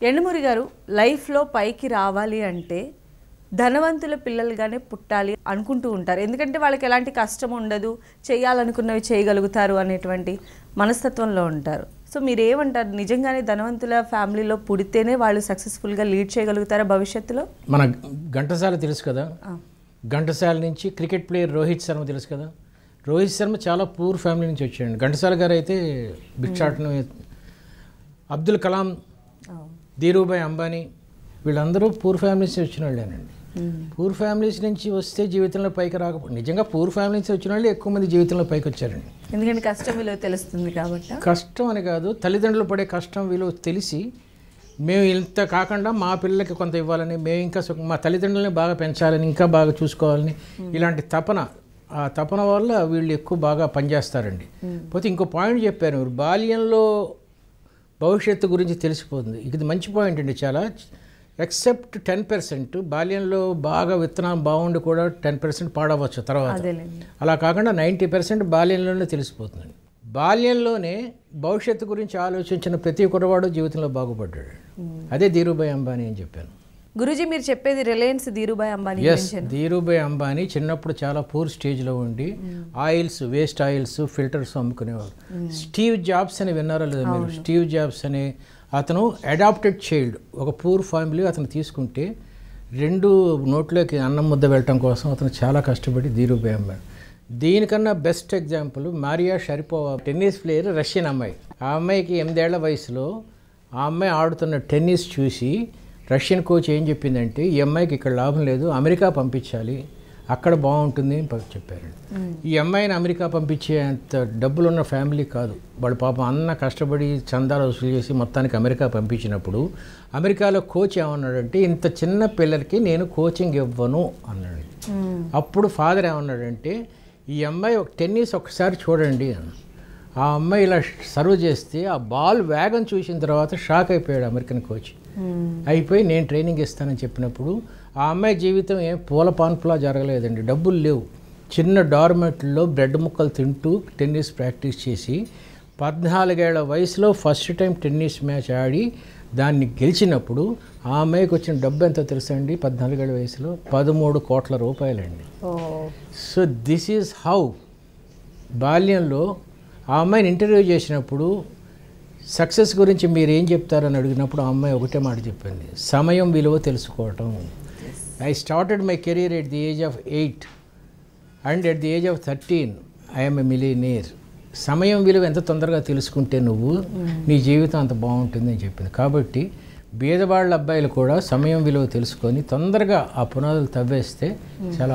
ఎండమూరి గారు లైఫ్లో పైకి రావాలి అంటే ధనవంతుల పిల్లలుగానే పుట్టాలి అనుకుంటూ ఉంటారు. ఎందుకంటే వాళ్ళకి ఎలాంటి కష్టం ఉండదు, చేయాలనుకున్నవి చేయగలుగుతారు అనేటువంటి మనస్తత్వంలో ఉంటారు. సో మీరేమంటారు, నిజంగానే ధనవంతుల ఫ్యామిలీలో పుడితేనే వాళ్ళు సక్సెస్ఫుల్గా లీడ్ చేయగలుగుతారా భవిష్యత్తులో? మన ఘంటసాల తెలుసు కదా, ఘంటసాల నుంచి క్రికెట్ ప్లేయర్ రోహిత్ శర్మ తెలుసు కదా. రోహిత్ శర్మ చాలా పూర్ ఫ్యామిలీ నుంచి వచ్చాడు. ఘంటసాల గారు అయితే భిక్షాటనం. అబ్దుల్ కలాం, ధీరుభాయ్ అంబానీ వీళ్ళందరూ పూర్ ఫ్యామిలీస్ నుంచి వచ్చిన వాళ్ళేనండి. పూర్ ఫ్యామిలీస్ నుంచి వస్తే జీవితంలో పైకి రాకపోతే, నిజంగా పూర్ ఫ్యామిలీ నుంచి వచ్చిన వాళ్ళు ఎక్కువ మంది జీవితంలో పైకి వచ్చారండి. ఎందుకంటే కష్టం విలువ తెలుస్తుంది కాబట్టి. కష్టం అని కాదు, తల్లిదండ్రులు పడే కష్టం విలువ తెలిసి మేము ఇంత కాకుండా మా పిల్లలకి కొంత ఇవ్వాలని, మేము ఇంకా మా తల్లిదండ్రులని బాగా పెంచాలని, ఇంకా బాగా చూసుకోవాలని ఇలాంటి తపన, ఆ తపన వల్ల వీళ్ళు ఎక్కువ బాగా పనిచేస్తారండి. పోతే ఇంకో పాయింట్ చెప్పారు, బాల్యంలో భవిష్యత్తు గురించి తెలిసిపోతుంది. ఇది మంచి పాయింట్ అండి. చాలా ఎక్సెప్ట్ 10% బాల్యంలో బాగా విత్తనం బాగుండి కూడా 10% పాడవచ్చు తర్వాత. అలా కాకుండా 90% బాల్యంలోనే తెలిసిపోతుంది. బాల్యంలోనే భవిష్యత్తు గురించి ఆలోచించిన ప్రతి కుర్రవాడు జీవితంలో బాగుపడ్డాడు. అదే ధీరుభాయ్ అంబానీ అని చెప్పాను. గురూజీ, మీరు చెప్పేది రిలయన్స్ ధీరుభాయ్ అంబానీ? ధీరుభాయ్ అంబానీ చిన్నప్పుడు చాలా పూర్ స్టేజ్లో ఉండి ఆయిల్స్, వేస్ట్ ఆయిల్స్, ఫిల్టర్స్ అమ్ముకునేవారు. స్టీవ్ జాబ్స్ అని విన్నారో లేదా మీరు? స్టీవ్ జాబ్స్ అనే అతను అడాప్టెడ్ చైల్డ్, ఒక పూర్ ఫ్యామిలీ అతను తీసుకుంటే 2 నోట్లోకి అన్నం ముద్ద వెళ్ళటం కోసం అతను చాలా కష్టపడి ధీరుభాయ్ అంబానీ. దీనికన్నా best example Maria Sharapova, tennis player, Russian అమ్మాయి. ఆ అమ్మాయికి 8 ఏళ్ల వయసులో ఆ అమ్మాయి ఆడుతున్న టెన్నిస్ చూసి రష్యన్ కోచ్ ఏం చెప్పిందంటే, ఈ అమ్మాయికి ఇక్కడ లాభం లేదు, అమెరికా పంపించాలి, అక్కడ బాగుంటుంది అని చెప్పారు. ఈ అమ్మాయిని అమెరికా పంపించే అంత డబ్బులున్న ఫ్యామిలీ కాదు. వాడు పాపం అన్న కష్టపడి చందాలు వసూలు చేసి మొత్తానికి అమెరికా పంపించినప్పుడు అమెరికాలో కోచ్ ఏమన్నాడంటే, ఇంత చిన్న పిల్లలకి నేను కోచింగ్ ఇవ్వను అన్నాడు. అప్పుడు ఫాదర్ ఏమన్నాడంటే, ఈ అమ్మాయి ఒక టెన్నిస్ ఒకసారి చూడండి అని. ఆ అమ్మాయి ఇలా సర్వ్ చేస్తే ఆ బాల్ వేగం చూసిన తర్వాత షాక్ అయిపోయాడు అమెరికన్ కోచ్. అయిపోయి నేను ట్రైనింగ్ ఇస్తానని చెప్పినప్పుడు ఆ అమ్మాయి జీవితం ఏం పూల పాన్పులా జరగలేదండి. డబ్బులు లేవు, చిన్న డార్మెట్లో బ్రెడ్ ముక్కలు తింటూ టెన్నిస్ ప్రాక్టీస్ చేసి 14 ఏళ్ల వయసులో ఫస్ట్ టైం టెన్నిస్ మ్యాచ్ ఆడి దాన్ని గెలిచినప్పుడు ఆ అమ్మాయికి వచ్చిన డబ్బు ఎంతో తెలుసా అండి? 14 ఏళ్ల వయసులో 13 కోట్ల రూపాయలండి. సో దిస్ ఈజ్ హౌ బాల్యంలో ఆ అమ్మాయిని ఇంటర్వ్యూ చేసినప్పుడు సక్సెస్ గురించి మీరు ఏం చెప్తారని అడిగినప్పుడు ఆ అమ్మాయి ఒకటే మాట చెప్పింది, సమయం విలువ తెలుసుకోవటం. I started my career at the age of 8 and at the age of 13 I'm a millionaire. సమయం విలువ ఎంత తొందరగా తెలుసుకుంటే నువ్వు నీ జీవితం అంత బాగుంటుంది అని చెప్పింది. కాబట్టి బీదవాళ్ళ అబ్బాయిలు కూడా సమయం విలువ తెలుసుకొని తొందరగా ఆ పునాదులు తవ్వేస్తే చాలా